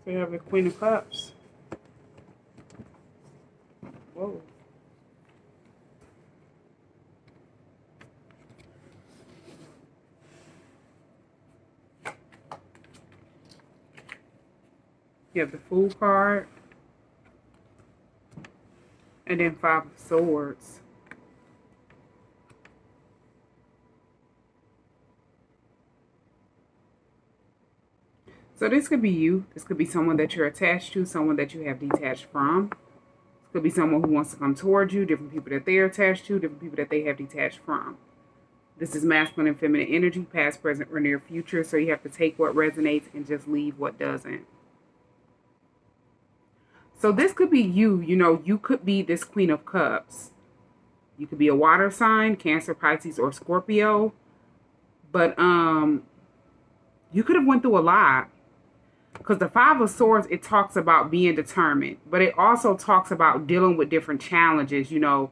So you have the Queen of Cups. Whoa. You have the Fool card. And then Five of Swords. So this could be you. This could be someone that you're attached to, someone that you have detached from. This could be someone who wants to come towards you, different people that they're attached to, different people that they have detached from. This is masculine and feminine energy, past, present, or near future. So you have to take what resonates and just leave what doesn't. So this could be you. You know, you could be this Queen of Cups. You could be a water sign, Cancer, Pisces, or Scorpio. But you could have went through a lot. Because the Five of Swords, it talks about being determined. But it also talks about dealing with different challenges, you know,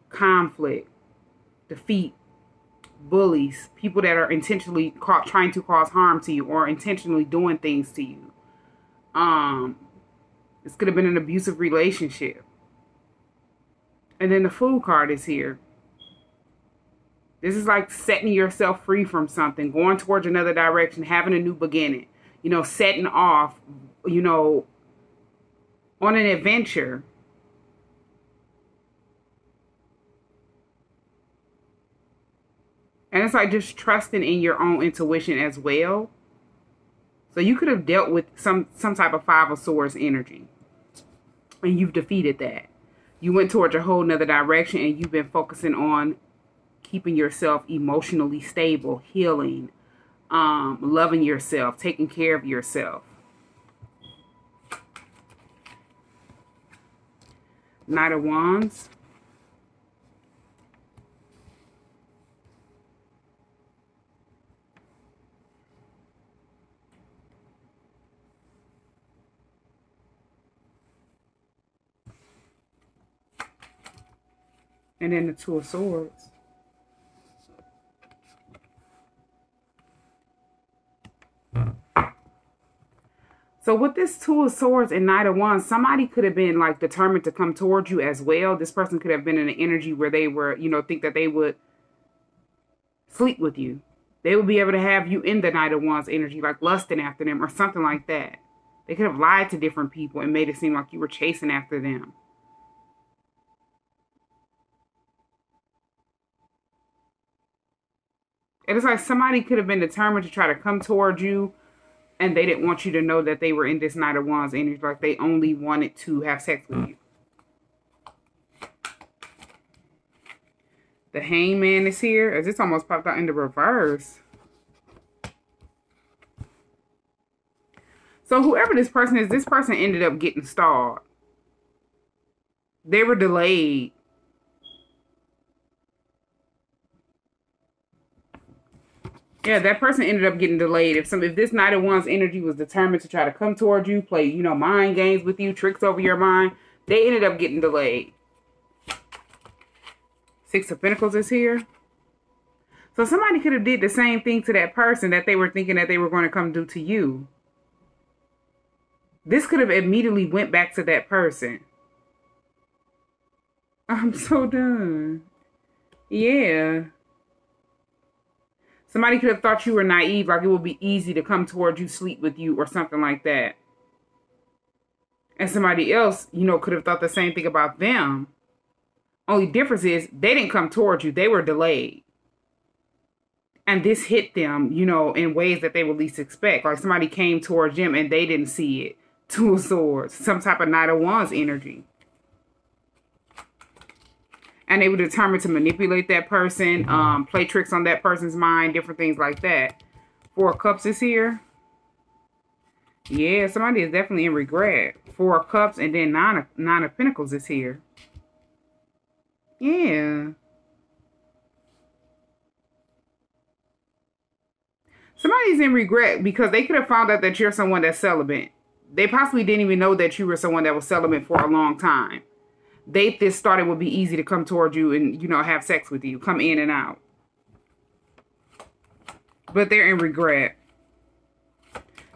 conflict, defeat, bullies, people that are intentionally trying to cause harm to you or intentionally doing things to you. This could have been an abusive relationship. And then the Fool card is here. This is like setting yourself free from something, going towards another direction, having a new beginning. You know, setting off, you know, on an adventure. And it's like just trusting in your own intuition as well. So you could have dealt with some type of Five of Swords energy. And you've defeated that. You went towards a whole nother direction and you've been focusing on keeping yourself emotionally stable, healing, loving yourself, taking care of yourself. Knight of Wands. And then the Two of Swords. So with this Two of Swords and Knight of Wands, somebody could have been like determined to come towards you as well. This person could have been in an energy where they were, you know, think that they would sleep with you. They would be able to have you in the Knight of Wands energy, like lusting after them or something like that. They could have lied to different people and made it seem like you were chasing after them. And it's like somebody could have been determined to try to come towards you and they didn't want you to know that they were in this Knight of Wands energy. Like they only wanted to have sex with you. The Hangman is here. As this almost popped out in the reverse. So whoever this person is, this person ended up getting stalled. They were delayed. Yeah, that person ended up getting delayed. If this Knight of Wands energy was determined to try to come towards you, play, you know, mind games with you, tricks over your mind, they ended up getting delayed. Six of Pentacles is here. So somebody could have did the same thing to that person that they were thinking that they were going to come do to you. This could have immediately went back to that person. I'm so done. Yeah. Somebody could have thought you were naive, like it would be easy to come towards you, sleep with you, or something like that. And somebody else, you know, could have thought the same thing about them. Only difference is they didn't come towards you. They were delayed. And this hit them, you know, in ways that they would least expect. Like somebody came towards them and they didn't see it. Two of Swords. Some type of Knight of Wands energy. And they were determined to manipulate that person, play tricks on that person's mind, different things like that. Four of Cups is here. Yeah, somebody is definitely in regret. Four of Cups and then nine of Pentacles is here. Yeah. Somebody's in regret because they could have found out that you're someone that's celibate. They possibly didn't even know that you were someone that was celibate for a long time. They just thought it would be easy to come towards you and, you know, have sex with you. Come in and out. But they're in regret.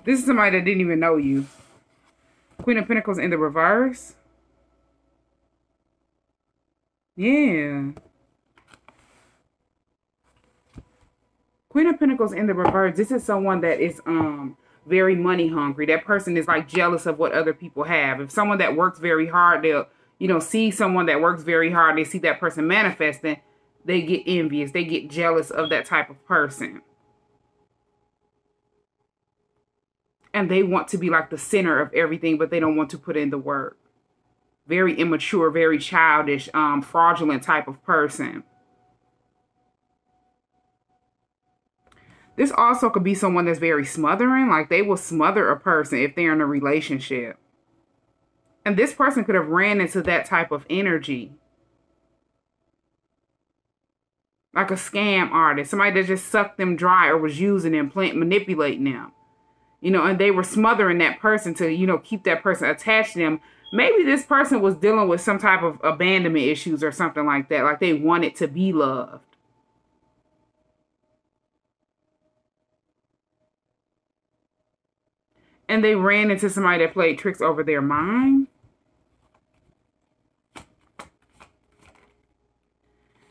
This is somebody that didn't even know you. Queen of Pentacles in the reverse. Yeah. Queen of Pentacles in the reverse. This is someone that is very money hungry. That person is like jealous of what other people have. If someone that works very hard, they'll, you know, see someone that works very hard, they see that person manifesting, they get envious. They get jealous of that type of person. And they want to be like the center of everything, but they don't want to put in the work. Very immature, very childish, fraudulent type of person. This also could be someone that's very smothering. Like they will smother a person if they're in a relationship. And this person could have ran into that type of energy. Like a scam artist. Somebody that just sucked them dry or was using them, manipulating them. You know, and they were smothering that person to, you know, keep that person attached to them. Maybe this person was dealing with some type of abandonment issues or something like that. Like they wanted to be loved. And they ran into somebody that played tricks over their mind.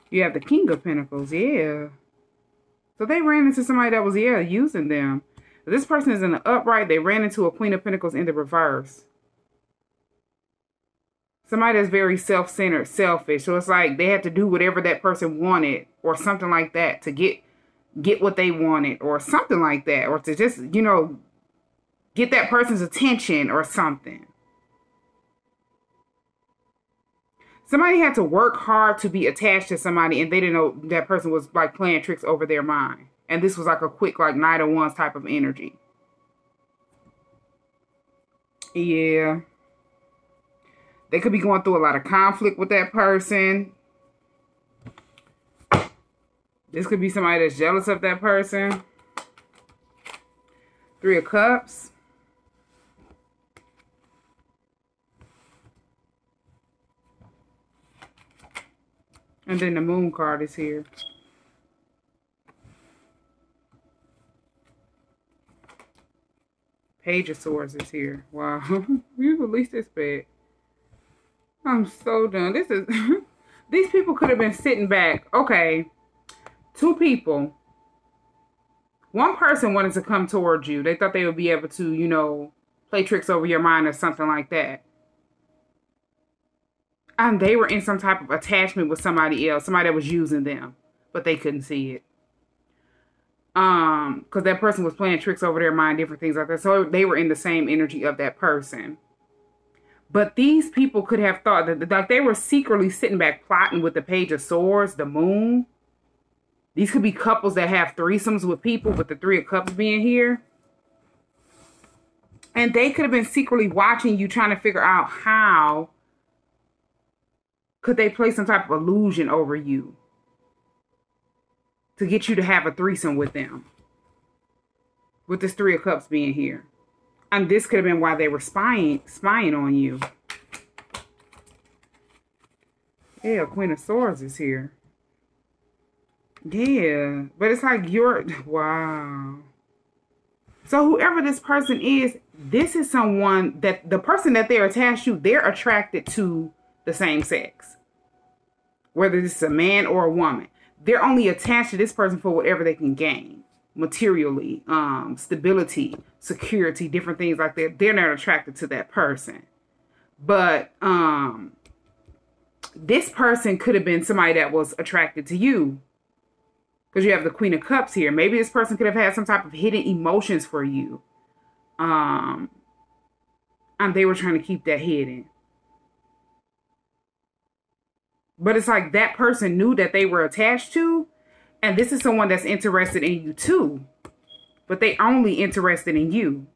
You have the King of Pentacles, yeah. So they ran into somebody that was, yeah, using them. This person is in the upright. They ran into a Queen of Pentacles in the reverse. Somebody that's very self-centered, selfish. So it's like they had to do whatever that person wanted or something like that to get what they wanted or something like that. Or to just, you know, get that person's attention or something. Somebody had to work hard to be attached to somebody and they didn't know that person was like playing tricks over their mind. And this was like a quick, like Knight of Wands type of energy. Yeah. They could be going through a lot of conflict with that person. This could be somebody that's jealous of that person. Three of Cups. And then the Moon card is here. Page of Swords is here. Wow. You released this bag. I'm so done. This is... These people could have been sitting back. Okay. Two people. One person wanted to come towards you. They thought they would be able to, you know, play tricks over your mind or something like that. And they were in some type of attachment with somebody else. Somebody that was using them. But they couldn't see it. Because that person was playing tricks over their mind, different things like that. So they were in the same energy of that person. But these people could have thought that like they were secretly sitting back plotting with the Page of Swords, the Moon. These could be couples that have threesomes with people, with the Three of Cups being here. And they could have been secretly watching you, trying to figure out how could they play some type of illusion over you to get you to have a threesome with them. With this Three of Cups being here. And this could have been why they were spying on you. Yeah, Queen of Swords is here. Yeah, but it's like you're... Wow. So whoever this person is, this is someone that... The person that they're attached to, they're attracted to the same sex. Whether this is a man or a woman. They're only attached to this person for whatever they can gain. Materially, stability, security, different things like that. They're not attracted to that person. But this person could have been somebody that was attracted to you. Because you have the Queen of Cups here. Maybe this person could have had some type of hidden emotions for you. And they were trying to keep that hidden. But it's like that person knew that they were attached to. And this is someone that's interested in you too. But they only interested in you.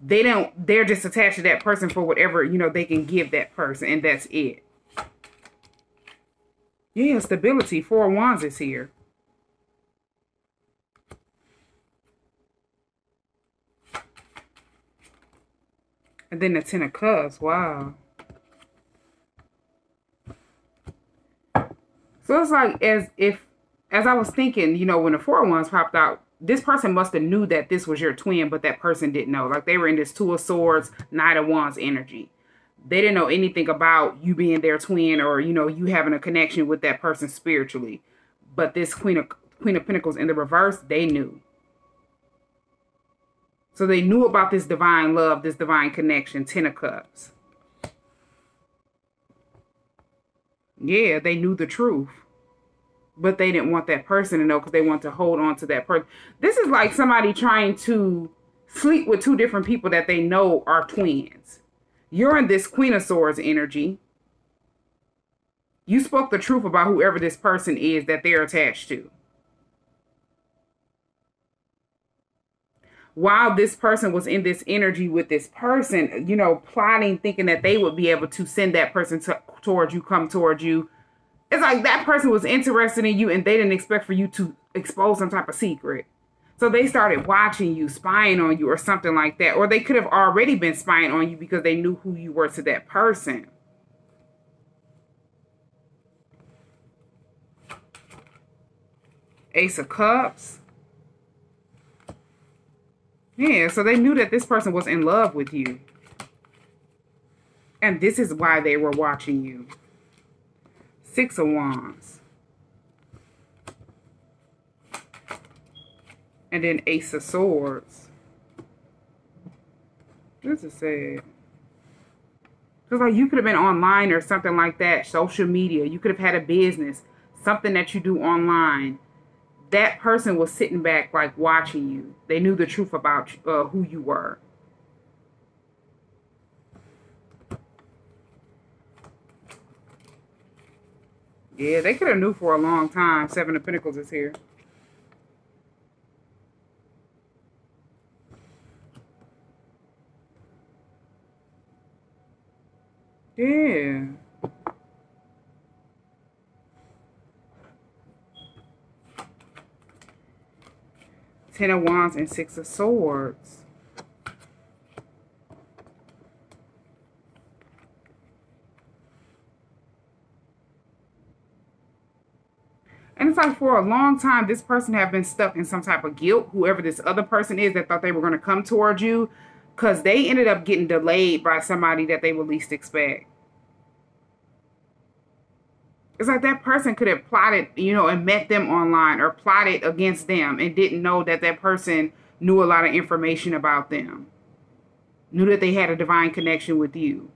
They're just attached to that person for whatever, you know, they can give that person. And that's it. Yeah, stability. Four of Wands is here. And then the Ten of Cups. Wow. So it's like as I was thinking, you know, when the Four of Wands popped out, this person must have knew that this was your twin, but that person didn't know. Like they were in this Two of Swords, Knight of Wands energy. They didn't know anything about you being their twin or, you know, you having a connection with that person spiritually. But this Queen of Pentacles in the reverse, they knew. So they knew about this divine love, this divine connection, Ten of Cups. Yeah, they knew the truth. But they didn't want that person to know because they want to hold on to that person. This is like somebody trying to sleep with two different people that they know are twins. You're in this Queen of Swords energy. You spoke the truth about whoever this person is that they're attached to. While this person was in this energy with this person, you know, plotting, thinking that they would be able to send that person towards you, come towards you. It's like that person was interested in you and they didn't expect for you to expose some type of secret. So they started watching you, spying on you or something like that. Or they could have already been spying on you because they knew who you were to that person. Ace of Cups. Yeah, so they knew that this person was in love with you. And this is why they were watching you. Six of Wands. And then Ace of Swords. This is sad. Because like you could have been online or something like that. Social media. You could have had a business. Something that you do online. That person was sitting back like watching you. They knew the truth about who you were. Yeah, they could have knew for a long time. Seven of Pentacles is here. Yeah. Ten of Wands and Six of Swords. And it's like for a long time, this person have been stuck in some type of guilt, whoever this other person is that thought they were going to come towards you, because they ended up getting delayed by somebody that they would least expect. It's like that person could have plotted, you know, and met them online or plotted against them and didn't know that that person knew a lot of information about them. Knew that they had a divine connection with you.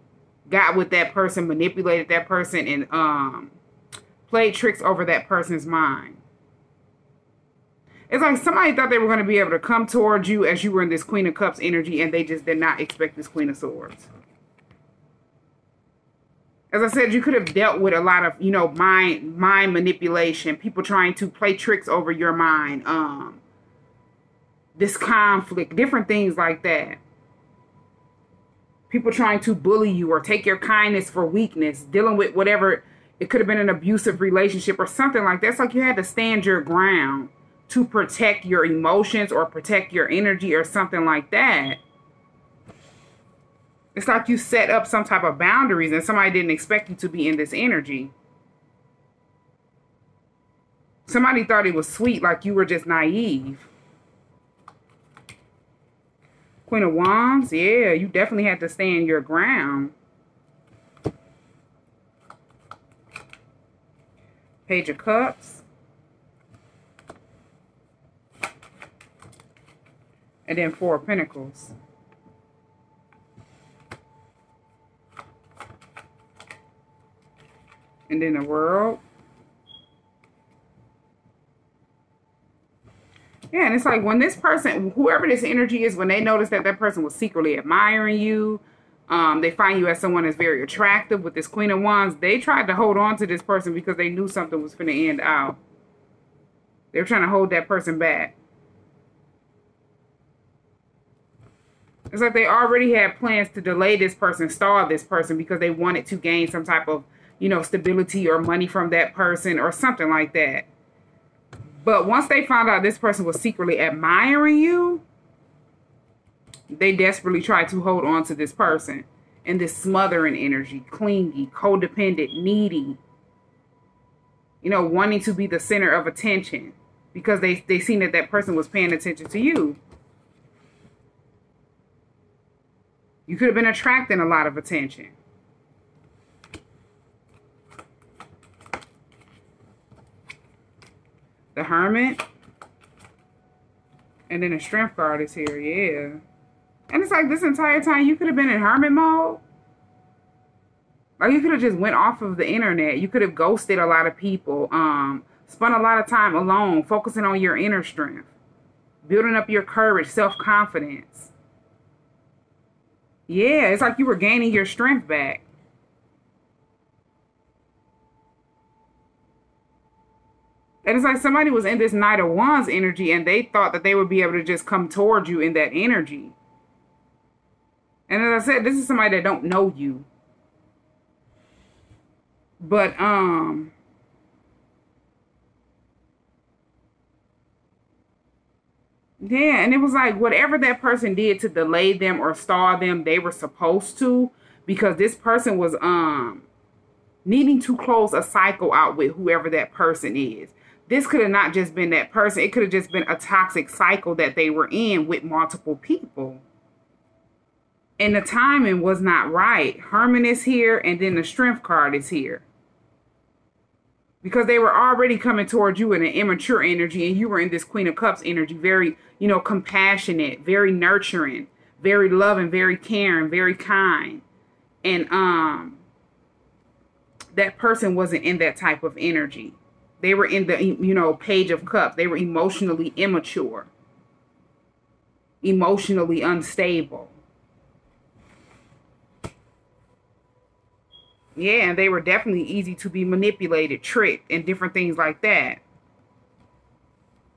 Got with that person, manipulated that person, and played tricks over that person's mind. It's like somebody thought they were going to be able to come towards you as you were in this Queen of Cups energy, and they just did not expect this Queen of Swords. As I said, you could have dealt with a lot of, you know, mind manipulation, people trying to play tricks over your mind, this conflict, different things like that. People trying to bully you or take your kindness for weakness, dealing with whatever. It could have been an abusive relationship or something like that. It's like you had to stand your ground to protect your emotions or protect your energy or something like that. It's like you set up some type of boundaries and somebody didn't expect you to be in this energy. Somebody thought it was sweet, like you were just naive. Queen of Wands, yeah, you definitely had to stand your ground. Page of Cups. And then Four of Pentacles. And then the World. Yeah, and it's like when this person, whoever this energy is, when they notice that that person was secretly admiring you, they find you as someone that's very attractive with this Queen of Wands, they tried to hold on to this person because they knew something was going to end out. They were trying to hold that person back. It's like they already had plans to delay this person, stall this person because they wanted to gain some type of, you know, stability or money from that person or something like that. But once they found out this person was secretly admiring you, they desperately tried to hold on to this person. And this smothering energy, clingy, codependent, needy. You know, wanting to be the center of attention. because they seen that that person was paying attention to you. You could have been attracting a lot of attention. The Hermit. And then the Strength card is here, yeah. And it's like this entire time you could have been in hermit mode. Like you could have just went off of the internet. You could have ghosted a lot of people. Spent a lot of time alone, focusing on your inner strength. Building up your courage, self-confidence. Yeah, it's like you were gaining your strength back. And it's like somebody was in this Knight of Wands energy and they thought that they would be able to just come towards you in that energy. And as I said, this is somebody that don't know you. But, yeah, and it was like whatever that person did to delay them or stall them, they were supposed to, because this person was needing to close a cycle out with whoever that person is. This could have not just been that person. It could have just been a toxic cycle that they were in with multiple people. And the timing was not right. Hermit is here, and then the Strength card is here. Because they were already coming towards you in an immature energy, and you were in this Queen of Cups energy, very, you know, compassionate, very nurturing, very loving, very caring, very kind. And that person wasn't in that type of energy. They were in the, you know, Page of Cups. They were emotionally immature, emotionally unstable. Yeah, and they were definitely easy to be manipulated, tricked, and different things like that.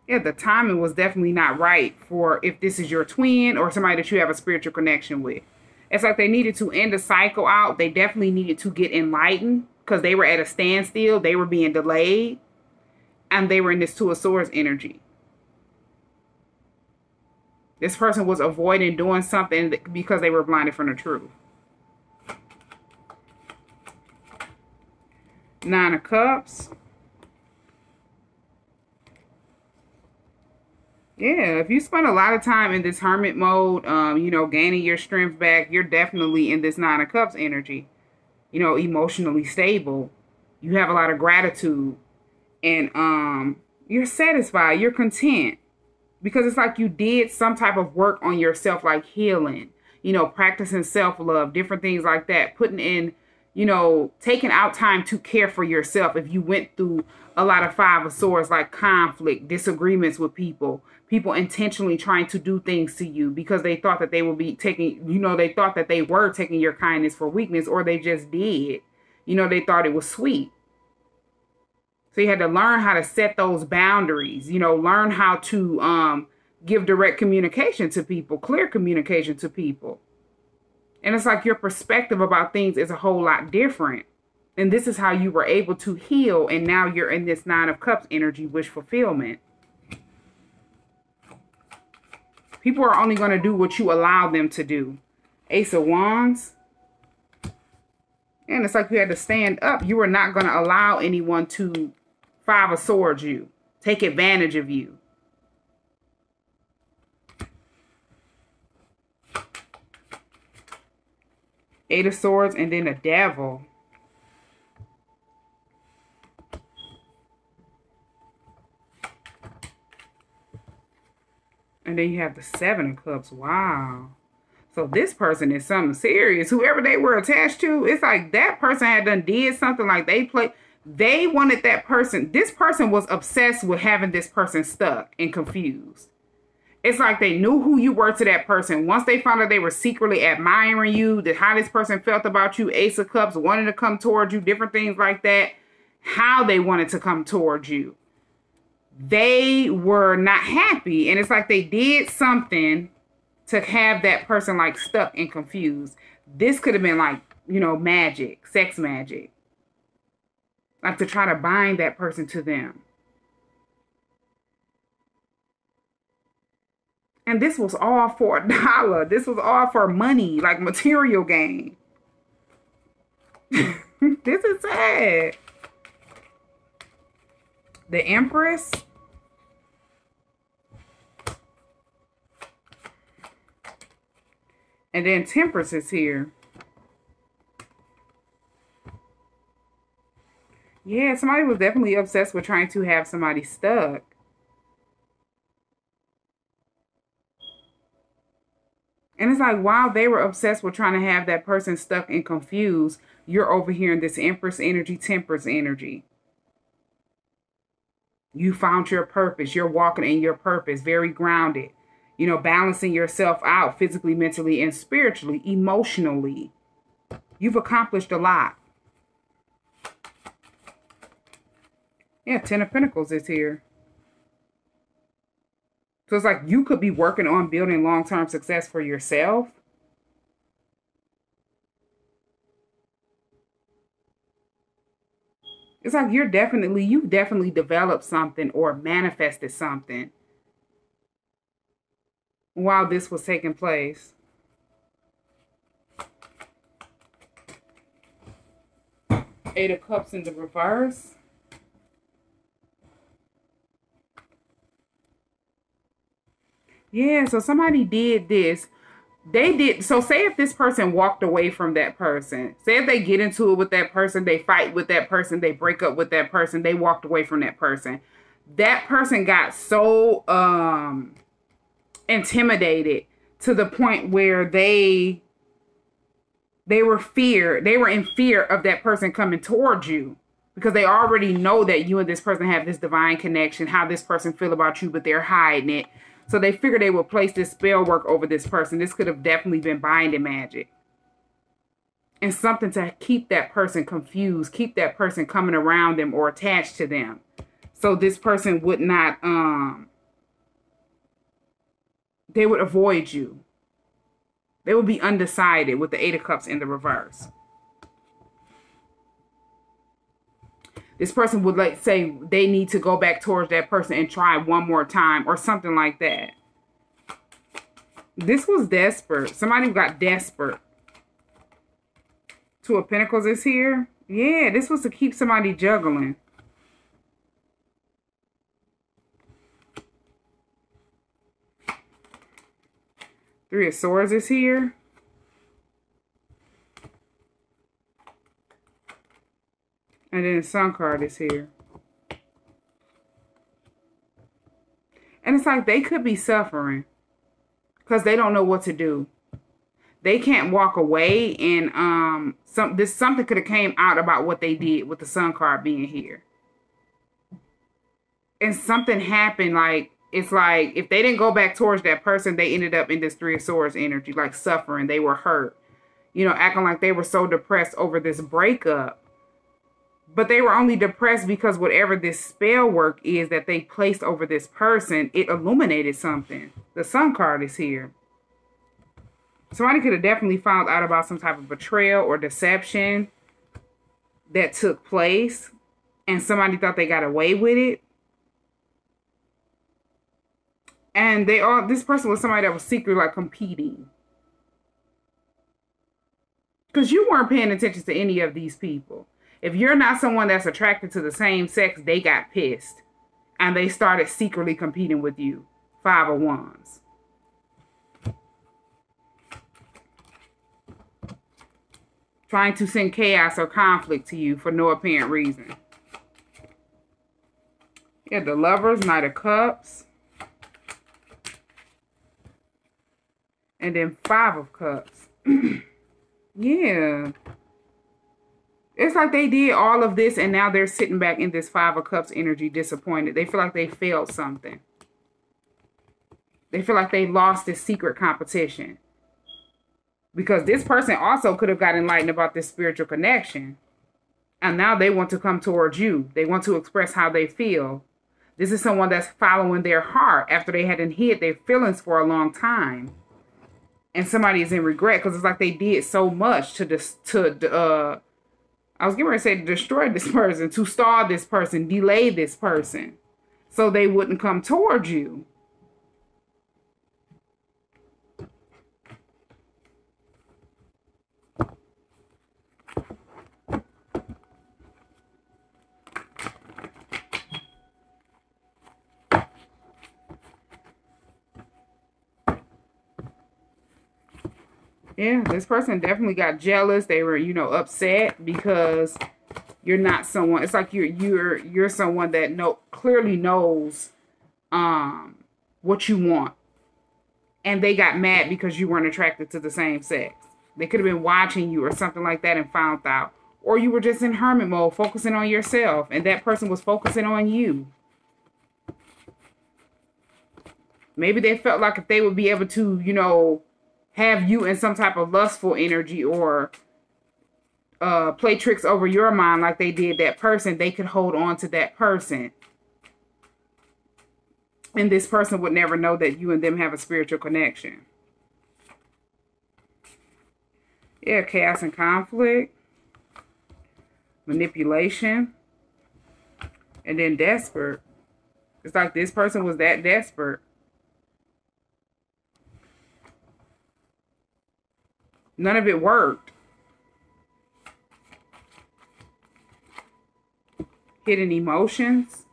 Yeah, the timing was definitely not right for if this is your twin or somebody that you have a spiritual connection with. It's like they needed to end the cycle out. They definitely needed to get enlightened because they were at a standstill. They were being delayed. And they were in this Two of Swords energy. This person was avoiding doing something because they were blinded from the truth. Nine of Cups. Yeah, if you spend a lot of time in this hermit mode, you know, gaining your strength back, you're definitely in this Nine of Cups energy. You know, emotionally stable. You have a lot of gratitude. And you're satisfied. You're content. Because it's like you did some type of work on yourself, like healing. You know, practicing self-love, different things like that. Putting in, you know, taking out time to care for yourself. If you went through a lot of Five of Swords, like conflict, disagreements with people, people intentionally trying to do things to you because they thought that they would be taking, you know, they thought that they were taking your kindness for weakness, or they just did. You know, they thought it was sweet. So you had to learn how to set those boundaries, you know, learn how to give direct communication to people, clear communication to people. And it's like your perspective about things is a whole lot different. And this is how you were able to heal. And now you're in this Nine of Cups energy, wish fulfillment. People are only going to do what you allow them to do. Ace of Wands. And it's like you had to stand up. You were not going to allow anyone to Five of Swords you. Take advantage of you. Eight of Swords and then a Devil. And then you have the Seven of Cups. Wow. So this person is something serious. Whoever they were attached to, it's like that person had done did something, like they wanted that person. This person was obsessed with having this person stuck and confused. It's like they knew who you were to that person. Once they found out they were secretly admiring you, that how this person felt about you, Ace of Cups, wanting to come towards you, different things like that, how they wanted to come towards you. They were not happy. And it's like they did something to have that person like stuck and confused. This could have been like, you know, magic, sex magic. Like to try to bind that person to them. And this was all for $1. This was all for money, like material gain. This is sad. The Empress. And then Temperance is here. Yeah, somebody was definitely obsessed with trying to have somebody stuck. And it's like, while they were obsessed with trying to have that person stuck and confused, you're over here in this Empress energy, Temperance energy. You found your purpose. You're walking in your purpose, very grounded. You know, balancing yourself out physically, mentally, and spiritually, emotionally. You've accomplished a lot. Yeah, Ten of Pentacles is here. So it's like you could be working on building long-term success for yourself. It's like you've definitely developed something or manifested something while this was taking place. Eight of Cups in the reverse. Yeah, so somebody did this. They did. So say if this person walked away from that person. Say if they get into it with that person, they fight with that person, they break up with that person, they walked away from that person. That person got so intimidated to the point where they were in fear of that person coming towards you, because they already know that you and this person have this divine connection, how this person feel about you, but they're hiding it. So they figured they would place this spell work over this person. This could have definitely been binding magic. And something to keep that person confused, keep that person coming around them or attached to them. So this person would not, they would avoid you. They would be undecided with the Eight of Cups in the reverse. This person would like say they need to go back towards that person and try one more time or something like that. This was desperate. Somebody got desperate. Two of Pentacles is here. Yeah, this was to keep somebody juggling. Three of Swords is here. And then the Sun card is here. And it's like they could be suffering because they don't know what to do. They can't walk away, and something could have came out about what they did with the Sun card being here. And something happened, like it's like if they didn't go back towards that person, they ended up in this Three of Swords energy, like suffering. They were hurt, you know, acting like they were so depressed over this breakup. But they were only depressed because whatever this spell work is that they placed over this person, it illuminated something. The Sun card is here. Somebody could have definitely found out about some type of betrayal or deception that took place, and somebody thought they got away with it. And this person was somebody that was secretly like competing. Because you weren't paying attention to any of these people. If you're not someone that's attracted to the same sex, they got pissed. And they started secretly competing with you. Five of Wands. Trying to send chaos or conflict to you for no apparent reason. Yeah, the Lovers, Knight of Cups. And then Five of Cups. Yeah. It's like they did all of this and now they're sitting back in this Five of Cups energy disappointed. They feel like they failed something. They feel like they lost this secret competition. Because this person also could have got enlightened about this spiritual connection. And now they want to come towards you. They want to express how they feel. This is someone that's following their heart after they hadn't hid their feelings for a long time. And somebody is in regret because it's like they did so much I was getting ready to say destroy this person, to stall this person, delay this person, so they wouldn't come towards you. Yeah, this person definitely got jealous. They were, you know, upset because you're not someone. It's like you're someone that clearly knows what you want. And they got mad because you weren't attracted to the same sex. They could have been watching you or something like that and found out. Or you were just in hermit mode, focusing on yourself, and that person was focusing on you. Maybe they felt like if they would be able to, you know, have you in some type of lustful energy or play tricks over your mind like they did that person, they could hold on to that person. And this person would never know that you and them have a spiritual connection. Yeah, chaos and conflict. Manipulation. And then desperate. It's like this person was that desperate. None of it worked. Hidden emotions.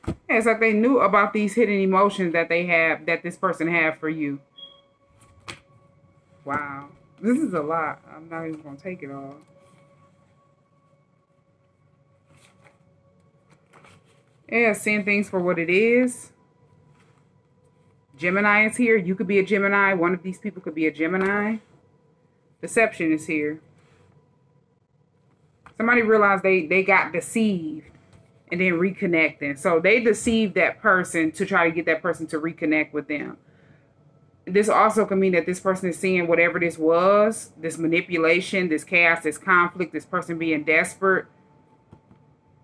Yeah, it's like they knew about these hidden emotions that they have, that this person had for you. Wow. This is a lot. I'm not even going to take it all. Yeah, seeing things for what it is. Gemini is here. You could be a Gemini. One of these people could be a Gemini. Deception is here. Somebody realized they got deceived and then reconnecting. So they deceived that person to try to get that person to reconnect with them. This also can mean that this person is seeing whatever this was, this manipulation, this chaos, this conflict, this person being desperate,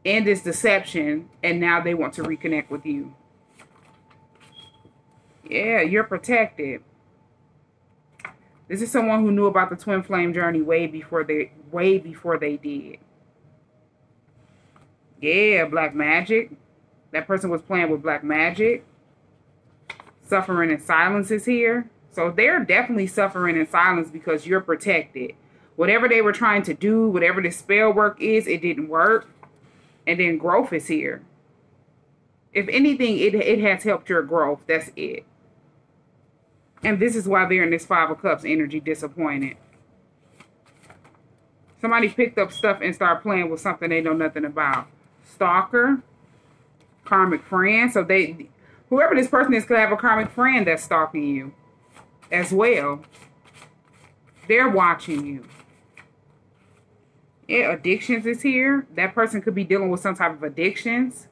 and this deception, and now they want to reconnect with you. Yeah, you're protected. This is someone who knew about the twin flame journey way before they did. Yeah, black magic. That person was playing with black magic. Suffering in silence is here. So they're definitely suffering in silence because you're protected. Whatever they were trying to do, whatever the spell work is, it didn't work. And then growth is here. If anything, it has helped your growth. That's it. And this is why they're in this Five of Cups energy, disappointed. Somebody picked up stuff and started playing with something they know nothing about. Stalker. Karmic friend. So whoever this person is could have a karmic friend that's stalking you as well. They're watching you. Yeah, addictions is here. That person could be dealing with some type of addictions.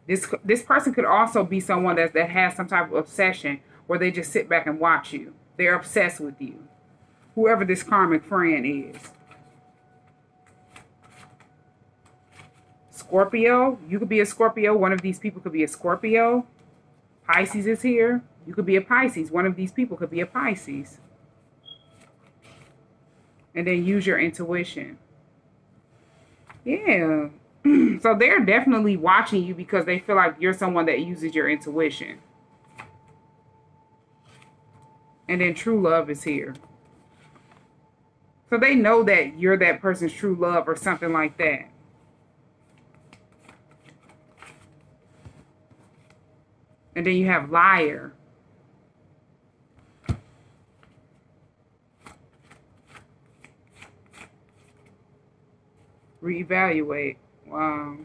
This person could also be someone that has some type of obsession where they just sit back and watch you. They're obsessed with you. Whoever this karmic friend is. Scorpio. You could be a Scorpio. One of these people could be a Scorpio. Pisces is here. You could be a Pisces. One of these people could be a Pisces. And then use your intuition. Yeah. So they're definitely watching you because they feel like you're someone that uses your intuition. And then true love is here. So they know that you're that person's true love or something like that. And then you have liar. Reevaluate. Wow.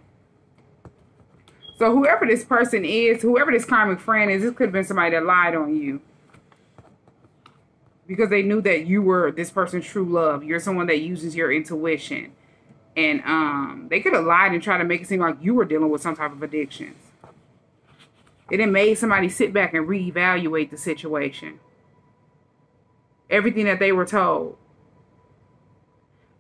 So whoever this person is, whoever this karmic friend is, this could have been somebody that lied on you. Because they knew that you were this person's true love. You're someone that uses your intuition. And they could have lied and tried to make it seem like you were dealing with some type of addictions. It then made somebody sit back and reevaluate the situation. Everything that they were told.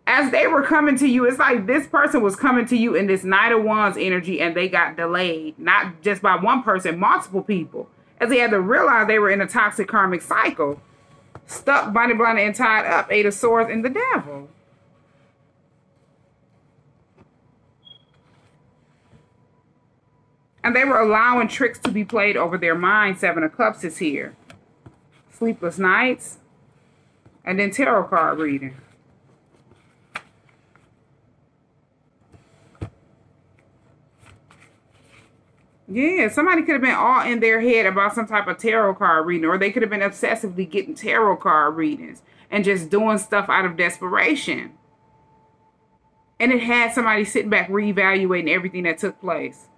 As they were coming to you, it's like this person was coming to you in this Knight of Wands energy and they got delayed. Not just by one person, multiple people. As they had to realize they were in a toxic karmic cycle. Stuck, bonded, blinded, and tied up. Eight of Swords and the Devil. And they were allowing tricks to be played over their mind. Seven of Cups is here. Sleepless nights. And then tarot card reading. Yeah, somebody could have been all in their head about some type of tarot card reading, or they could have been obsessively getting tarot card readings and just doing stuff out of desperation. And it had somebody sitting back reevaluating everything that took place.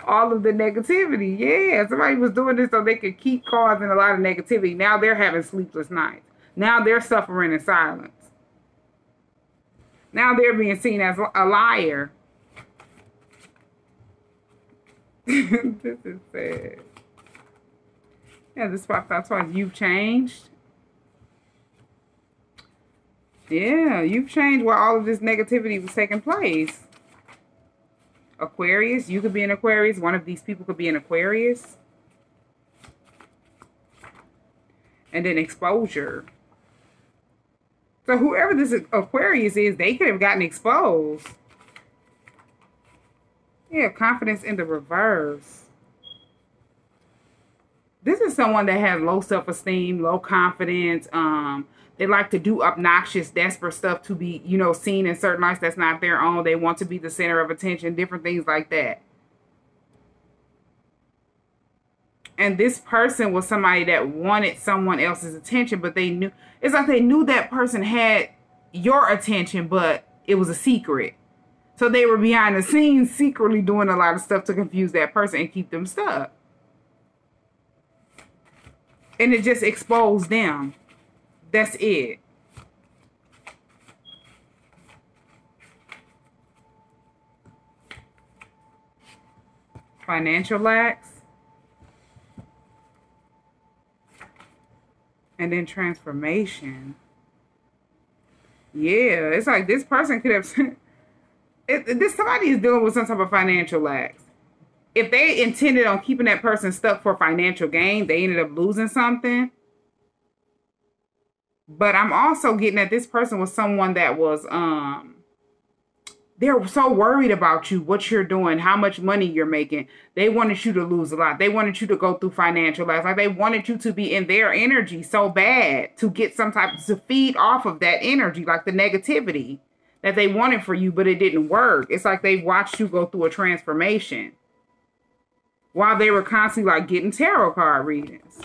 All of the negativity. Yeah, somebody was doing this so they could keep causing a lot of negativity. Now they're having sleepless nights. Now they're suffering in silence. Now they're being seen as a liar. This is sad. Yeah, this popped out twice. You've changed. Yeah, you've changed where all of this negativity was taking place. Aquarius, you could be an Aquarius. One of these people could be an Aquarius. And then exposure. So whoever this Aquarius is, they could have gotten exposed. Yeah, confidence in the reverse. This is someone that has low self-esteem, low confidence. They like to do obnoxious, desperate stuff to be, you know, seen in certain lights that's not their own. They want to be the center of attention, different things like that. And this person was somebody that wanted someone else's attention, but they knew, it's like they knew that person had your attention, but it was a secret. So they were behind the scenes secretly doing a lot of stuff to confuse that person and keep them stuck. And it just exposed them. That's it. Financial lacks. And then transformation. Yeah, it's like this person could have... somebody is dealing with some type of financial lacks. If they intended on keeping that person stuck for financial gain, they ended up losing something. But I'm also getting that this person was someone that was, they're so worried about you, what you're doing, how much money you're making. They wanted you to lose a lot. They wanted you to go through financial loss. Like they wanted you to be in their energy so bad to get some type to feed off of that energy, like the negativity that they wanted for you, but it didn't work. It's like they watched you go through a transformation while they were constantly like getting tarot card readings.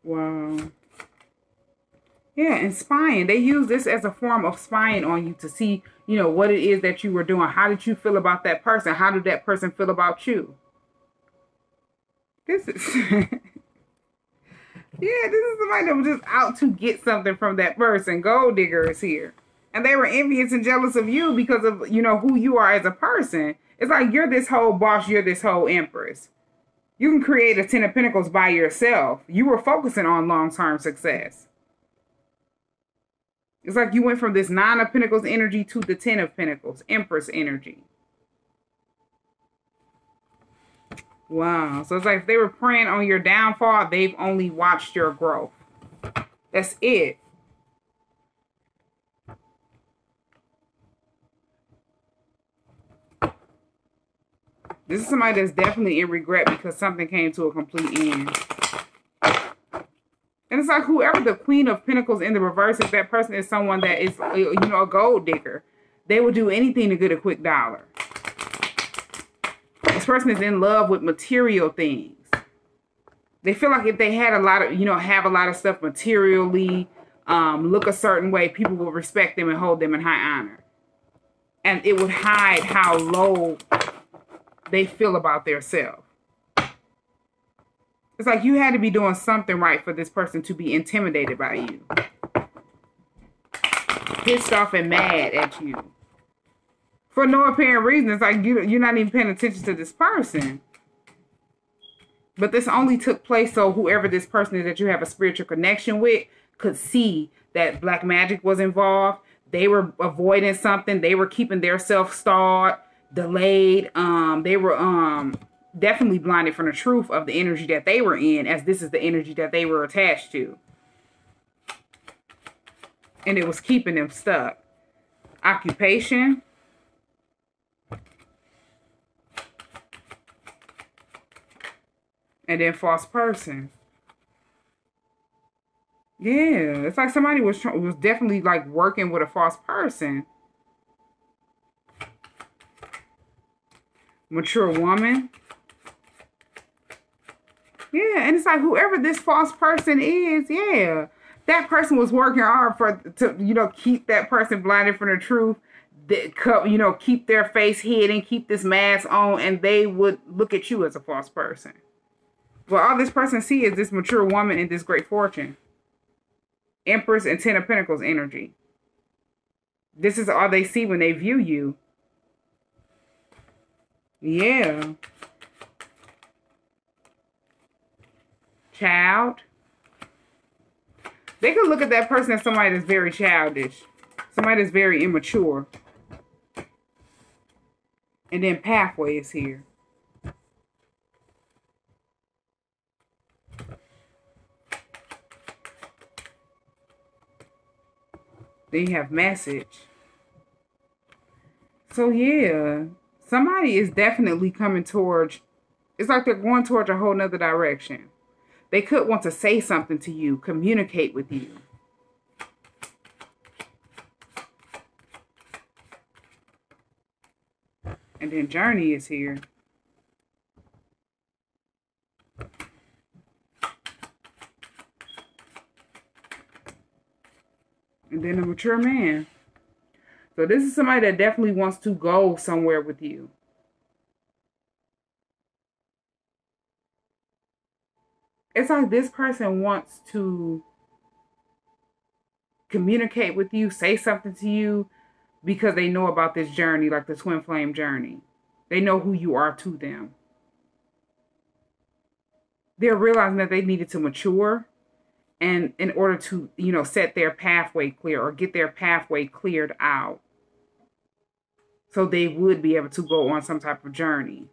Wow. Yeah, and spying. They use this as a form of spying on you to see, you know, what it is that you were doing. How did you feel about that person? How did that person feel about you? This is... Yeah, this is somebody that was just out to get something from that person. Gold digger is here. And they were envious and jealous of you because of, you know, who you are as a person. It's like you're this whole boss, you're this whole empress. You can create a 10 of Pentacles by yourself. You were focusing on long-term success. It's like you went from this 9 of Pentacles energy to the 10 of Pentacles, Empress energy. Wow. So it's like if they were preying on your downfall, they've only watched your growth. That's it. This is somebody that's definitely in regret because something came to a complete end. And it's like whoever the Queen of Pentacles in the reverse, if that person is someone that is, you know, a gold digger, they will do anything to get a quick dollar. This person is in love with material things. They feel like if they had a lot of, you know, have a lot of stuff materially, look a certain way, people will respect them and hold them in high honor. And it would hide how low they feel about their self. It's like you had to be doing something right for this person to be intimidated by you. Pissed off and mad at you. For no apparent reason. It's like you're not even paying attention to this person. But this only took place so whoever this person is that you have a spiritual connection with could see that black magic was involved. They were avoiding something. They were keeping their self stalled, delayed. They were definitely blinded from the truth of the energy that they were in, as this is the energy that they were attached to. And it was keeping them stuck. Occupation. And then false person. Yeah, it's like somebody was definitely like working with a false person. Mature woman. Yeah, and it's like whoever this false person is, yeah, that person was working hard to keep that person blinded from the truth. Keep their face hidden, keep this mask on, and they would look at you as a false person. Well, all this person see is this mature woman and this great fortune. Empress and Ten of Pentacles energy. This is all they see when they view you. Yeah. Child. They could look at that person as somebody that's very childish. Somebody that's very immature. And then pathway is here. Then you have message. So yeah, somebody is definitely coming towards, it's like they're going towards a whole nother direction. They could want to say something to you, communicate with you. And then journey is here. And then a mature man. So this is somebody that definitely wants to go somewhere with you. It's like this person wants to communicate with you, say something to you, because they know about this journey, like the twin flame journey. They know who you are to them. They're realizing that they needed to mature, and in order to, set their pathway clear or get their pathway cleared out, so they would be able to go on some type of journey.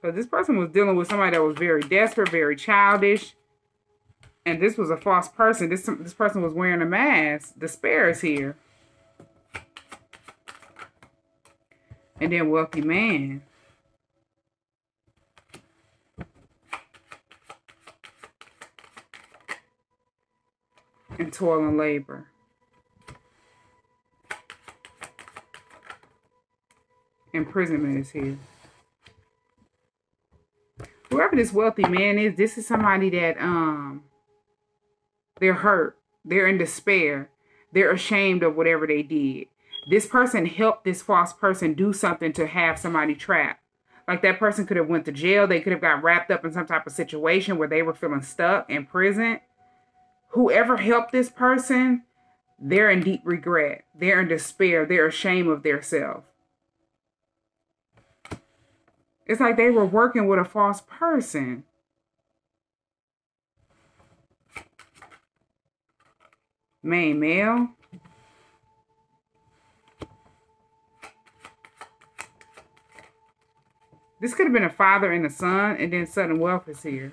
So this person was dealing with somebody that was very desperate, very childish. And this was a false person. This person was wearing a mask. Despair is here. And then wealthy man. And toil and labor. Imprisonment is here. Whoever this wealthy man is, this is somebody that they're hurt. They're in despair. They're ashamed of whatever they did. This person helped this false person do something to have somebody trapped. Like that person could have went to jail. They could have got wrapped up in some type of situation where they were feeling stuck in prison. Whoever helped this person, they're in deep regret. They're in despair. They're ashamed of their self. It's like they were working with a false person. Main male. This could have been a father and a son, and then sudden wealth is here.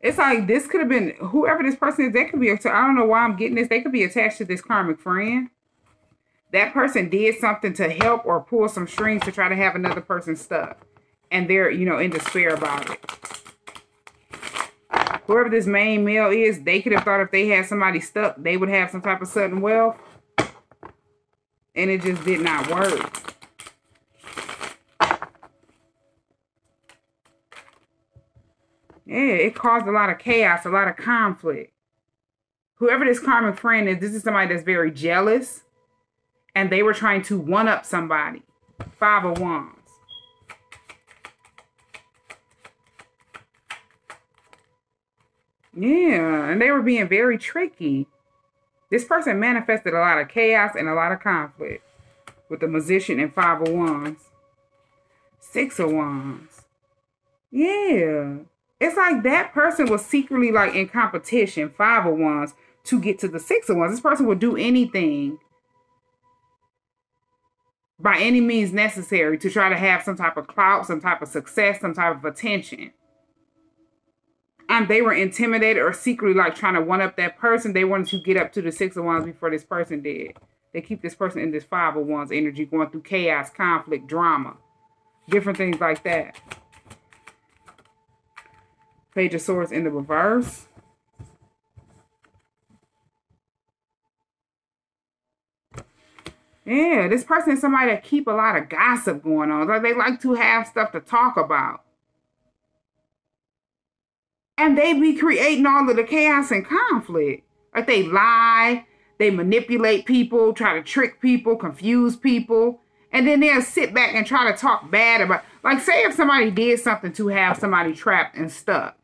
It's like this could have been, whoever this person is, they could be, I don't know why I'm getting this, they could be attached to this karmic friend. That person did something to help or pull some strings to try to have another person stuck. And they're, in despair about it. Whoever this main male is, they could have thought if they had somebody stuck, they would have some type of sudden wealth. And it just did not work. Yeah, it caused a lot of chaos, a lot of conflict. Whoever this karmic friend is, this is somebody that's very jealous. And they were trying to one-up somebody. 5 of Wands. Yeah, and they were being very tricky. This person manifested a lot of chaos and a lot of conflict. With the Magician and 5 of Wands. 6 of Wands. Yeah. It's like that person was secretly like in competition, 5 of Wands, to get to the 6 of Wands. This person would do anything by any means necessary to try to have some type of clout, some type of success, some type of attention. And they were intimidated or secretly like trying to one up that person. They wanted to get up to the 6 of Wands before this person did. They keep this person in this 5 of Wands energy, going through chaos, conflict, drama, different things like that. Page of Swords in the reverse. Yeah, this person is somebody that keep a lot of gossip going on. Like they like to have stuff to talk about. And they be creating all of the chaos and conflict. Like they lie, they manipulate people, try to trick people, confuse people. And then they'll sit back and try to talk bad about, like say if somebody did something to have somebody trapped and stuck.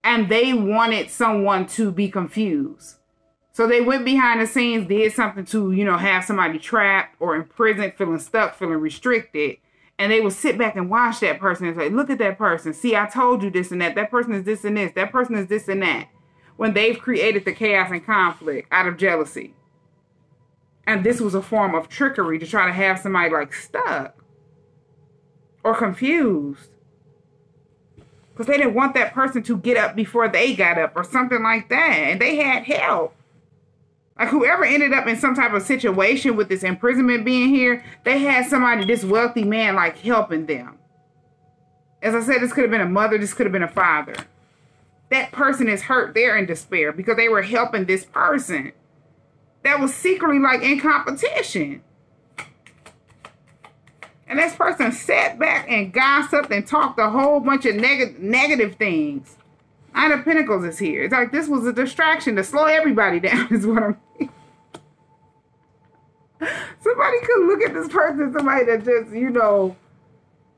And they wanted someone to be confused. So they went behind the scenes, did something to, you know, have somebody trapped or in prison, feeling stuck, feeling restricted. And they would sit back and watch that person and say, look at that person. See, I told you this and that. That person is this and this. That person is this and that. When they've created the chaos and conflict out of jealousy. And this was a form of trickery to try to have somebody like stuck or confused. Because they didn't want that person to get up before they got up or something like that. And they had help. Like whoever ended up in some type of situation with this imprisonment being here, they had somebody, this wealthy man, like helping them. As I said, this could have been a mother, this could have been a father. That person is hurt, they're in despair because they were helping this person that was secretly like in competition. And this person sat back and gossiped and talked a whole bunch of negative things. Nine of Pentacles is here. It's like this was a distraction to slow everybody down is what I'm saying. Somebody could look at this person, somebody that just, you know,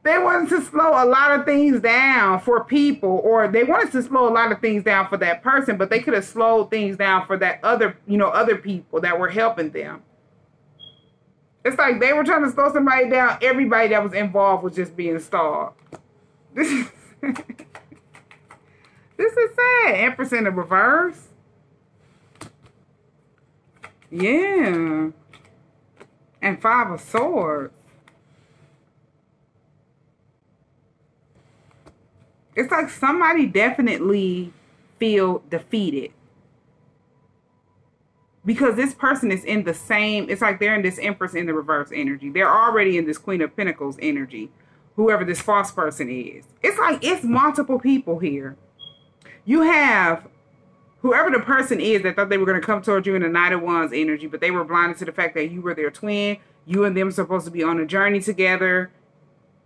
they wanted to slow a lot of things down for people, or they wanted to slow a lot of things down for that person, but they could have slowed things down for that other, you know, other people that were helping them. It's like they were trying to slow somebody down. Everybody that was involved was just being stalled. This is this is sad. Empress in the reverse. Yeah. And Five of Swords. It's like somebody definitely feel defeated. Because this person is in the same, it's like they're in this Empress in the reverse energy. They're already in this Queen of Pentacles energy. Whoever this false person is. It's like it's multiple people here. You have whoever the person is that thought they were going to come towards you in the Knight of Wands energy, but they were blinded to the fact that you were their twin. You and them supposed to be on a journey together.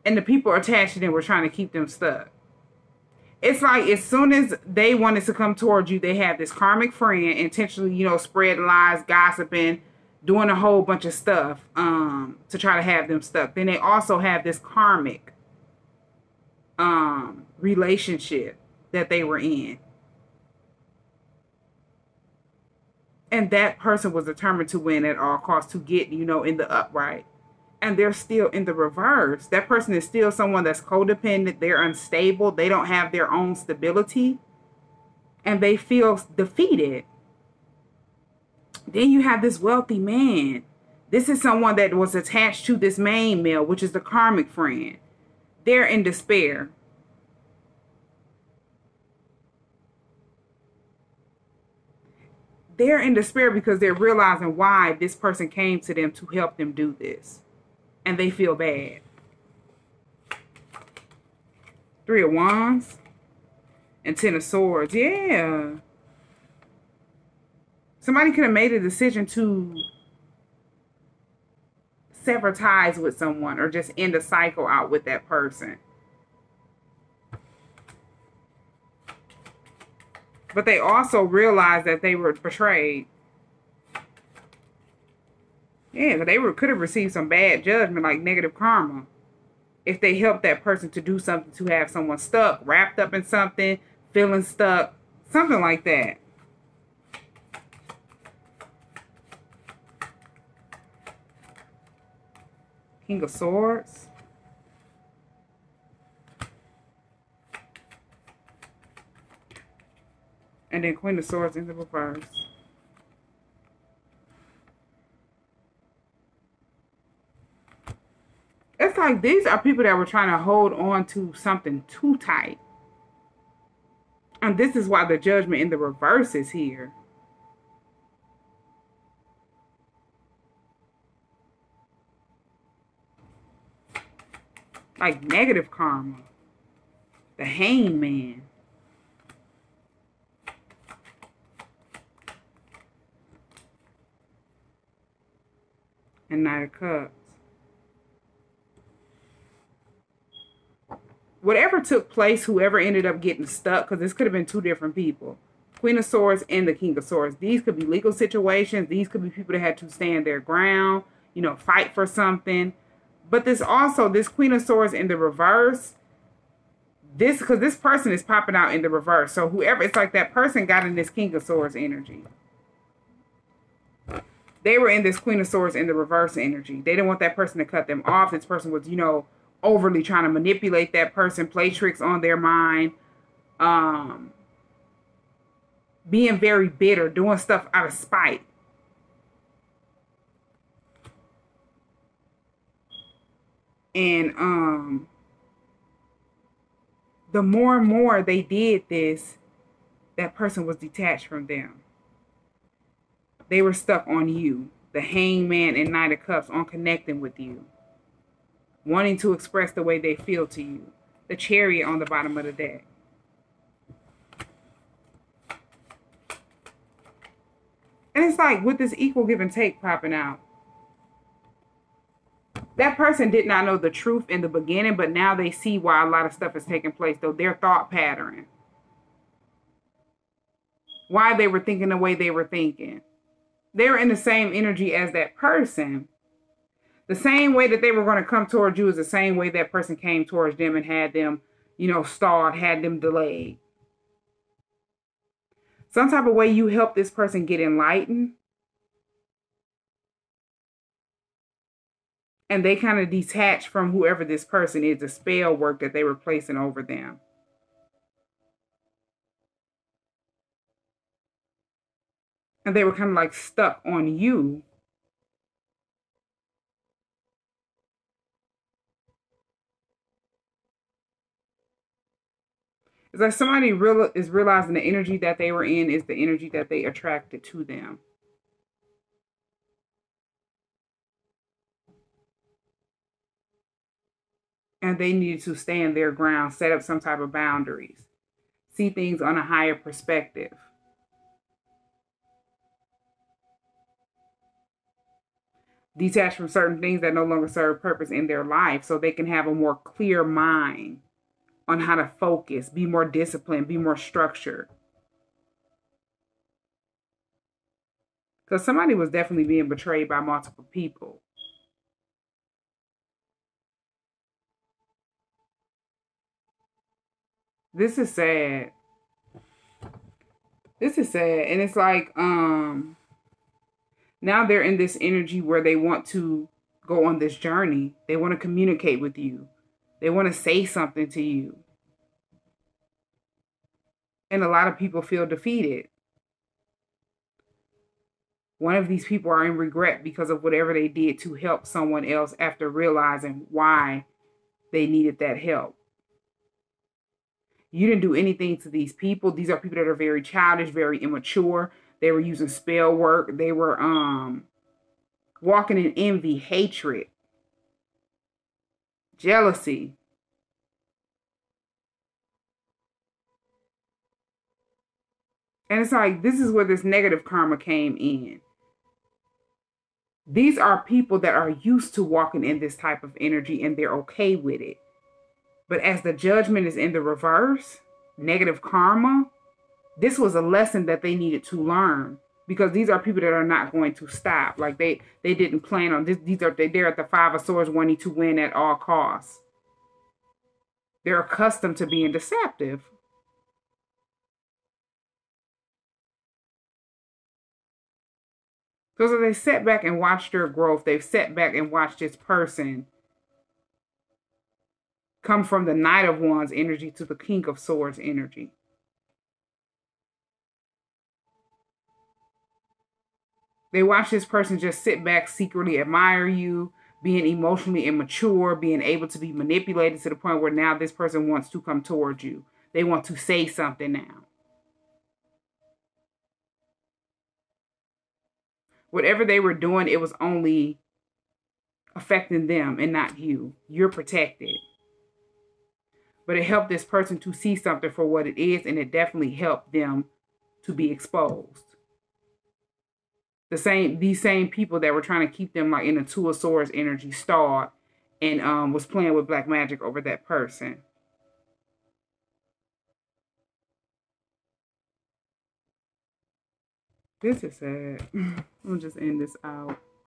And the people attached to them were trying to keep them stuck. It's like as soon as they wanted to come towards you, they had this karmic friend intentionally, you know, spreading lies, gossiping, doing a whole bunch of stuff to try to have them stuck. Then they also have this karmic relationship that they were in. And that person was determined to win at all costs, to get, you know, in the upright. And they're still in the reverse. That person is still someone that's codependent. They're unstable. They don't have their own stability. And they feel defeated. Then you have this wealthy man. This is someone that was attached to this main male, which is the karmic friend. They're in despair. They're in despair because they're realizing why this person came to them to help them do this. And they feel bad. Three of Wands. And Ten of Swords. Yeah. Somebody could have made a decision to sever ties with someone or just end a cycle out with that person. But they also realized that they were betrayed. Yeah, they could have received some bad judgment, like negative karma, if they helped that person to do something to have someone stuck, wrapped up in something, feeling stuck, something like that. King of Swords. And then Queen of Swords in the reverse. It's like these are people that were trying to hold on to something too tight. And this is why the Judgment in the reverse is here. Like negative karma. The Hangman. and Knight of Cups. Whatever took place, whoever ended up getting stuck, because this could have been two different people. Queen of Swords and the King of Swords. These could be legal situations. These could be people that had to stand their ground, you know, fight for something. But this also, this Queen of Swords in the reverse, because this person is popping out in the reverse. So whoever, it's like that person got in this King of Swords energy. They were in this Queen of Swords in the reverse energy. They didn't want that person to cut them off. This person was, you know, overly trying to manipulate that person, play tricks on their mind, being very bitter, doing stuff out of spite. And the more and more they did this, that person was detached from them. They were stuck on you. The Hangman and Knight of Cups on connecting with you, wanting to express the way they feel to you. The Chariot on the bottom of the deck. And it's like with this equal give and take popping out. That person did not know the truth in the beginning, but now they see why a lot of stuff is taking place, though their thought pattern. Why they were thinking the way they were thinking. They were in the same energy as that person. The same way that they were going to come towards you is the same way that person came towards them and had them, you know, stalled, had them delayed. Some type of way you help this person get enlightened. And they kind of detach from whoever this person is, the spell work that they were placing over them. And they were kind of like stuck on you. It's like somebody is realizing the energy that they were in is the energy that they attracted to them. And they needed to stand their ground, set up some type of boundaries, see things on a higher perspective. Detach from certain things that no longer serve purpose in their life so they can have a more clear mind on how to focus, be more disciplined, be more structured. Because somebody was definitely being betrayed by multiple people. This is sad. This is sad. And it's like, now they're in this energy where they want to go on this journey. They want to communicate with you. They want to say something to you. And a lot of people feel defeated. One of these people are in regret because of whatever they did to help someone else after realizing why they needed that help. You didn't do anything to these people. These are people that are very childish, very immature. They were using spell work. They were walking in envy, hatred, jealousy. And it's like, this is where this negative karma came in. These are people that are used to walking in this type of energy and they're okay with it. But as the judgment is in the reverse, negative karma, this was a lesson that they needed to learn, because these are people that are not going to stop. Like they didn't plan on this. They're at the Five of Swords wanting to win at all costs. They're accustomed to being deceptive. So they sat back and watched their growth. They've sat back and watched this person come from the Knight of Wands energy to the King of Swords energy. They watch this person just sit back, secretly admire you, being emotionally immature, being able to be manipulated to the point where now this person wants to come towards you. They want to say something now. Whatever they were doing, it was only affecting them and not you. You're protected. But it helped this person to see something for what it is, and it definitely helped them to be exposed. these same people that were trying to keep them like in a Two of Swords energy stalled and was playing with black magic over that person. This is sad. I'm gonna just end this out.